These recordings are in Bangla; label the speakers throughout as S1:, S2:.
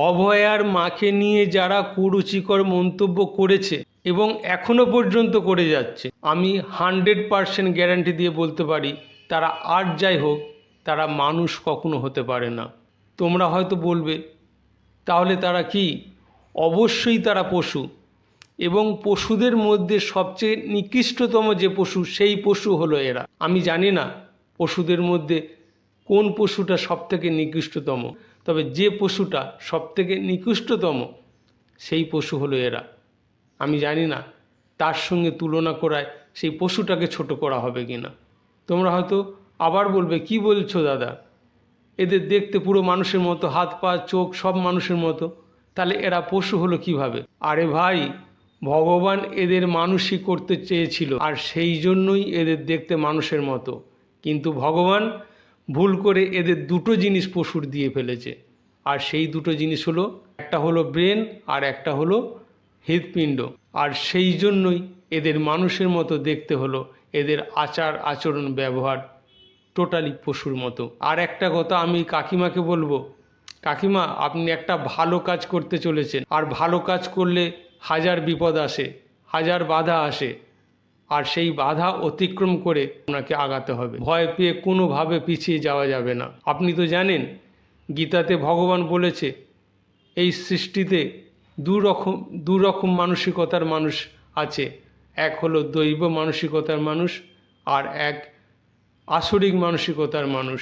S1: অভয়ার মাকে নিয়ে যারা কুরুচিকর মন্তব্য করেছে এবং এখনো পর্যন্ত করে যাচ্ছে, আমি 100% গ্যারান্টি দিয়ে বলতে পারি তারা আর যাই হোক, তারা মানুষ কখনো হতে পারে না। তোমরা হয়তো বলবে তাহলে তারা কি? অবশ্যই তারা পশু, এবং পশুদের মধ্যে সবচেয়ে নিকৃষ্টতম যে পশু, সেই পশু হলো এরা। আমি জানি না পশুদের মধ্যে কোন পশুটা সবথেকে নিকৃষ্টতম, তবে যে পশুটা সবথেকে নিকৃষ্টতম সেই পশু হলো এরা। আমি জানি না তার সঙ্গে তুলনা করায় সেই পশুটাকে ছোট করা হবে কি না। তোমরা হয়তো আবার বলবে কি বলছো দাদা, এদের দেখতে পুরো মানুষের মতো, হাত পা চোখ সব মানুষের মতো, তাহলে এরা পশু হলো কিভাবে? আরে ভাই, ভগবান এদের মানুষই করতে চেয়েছিল, আর সেই জন্যই এদের দেখতে মানুষের মতো। কিন্তু ভগবান ভুল করে এদের দুটো জিনিস পশুর দিয়ে ফেলেছে, আর সেই দুটো জিনিস হলো, একটা হলো ব্রেন আর একটা হলো হৃৎপিণ্ড। আর সেই জন্যই এদের মানুষের মতো দেখতে হলো, এদের আচার আচরণ ব্যবহার টোটালি পশুর মতো। আর একটা কথা আমি কাকিমাকে বলবো, কাকিমা আপনি একটা ভালো কাজ করতে চলেছেন, আর ভালো কাজ করলে হাজার বিপদ আসে, হাজার বাধা আসে, আর সেই বাধা অতিক্রম করে আপনাকে আগাতে হবে। ভয় পেয়ে কোনোভাবে পিছিয়ে যাওয়া যাবে না। আপনি তো জানেন গীতাতে ভগবান বলেছে এই সৃষ্টিতে দু রকম মানসিকতার মানুষ আছে। এক হলো দৈব মানসিকতার মানুষ, আর এক আসরিক মানসিকতার মানুষ।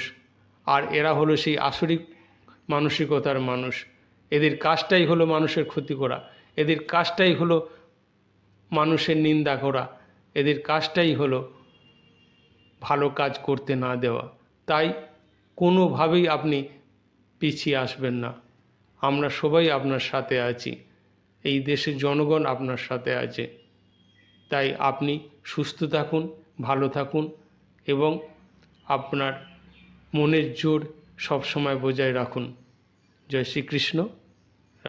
S1: আর এরা হলো সেই আসরিক মানসিকতার মানুষ। এদের কাজটাই হলো মানুষের ক্ষতি করা, এদের কাজটাই হলো মানুষের নিন্দা করা, এদের কাজটাই হলো ভালো কাজ করতে না দেওয়া। তাই কোনোভাবেই আপনি পিছিয়ে আসবেন না। আমরা সবাই আপনার সাথে আছি, এই দেশের জনগণ আপনার সাথে আছে। তাই আপনি সুস্থ থাকুন, ভালো থাকুন, এবং আপনার মনের জোর সবসময় বজায় রাখুন। জয় শ্রীকৃষ্ণ।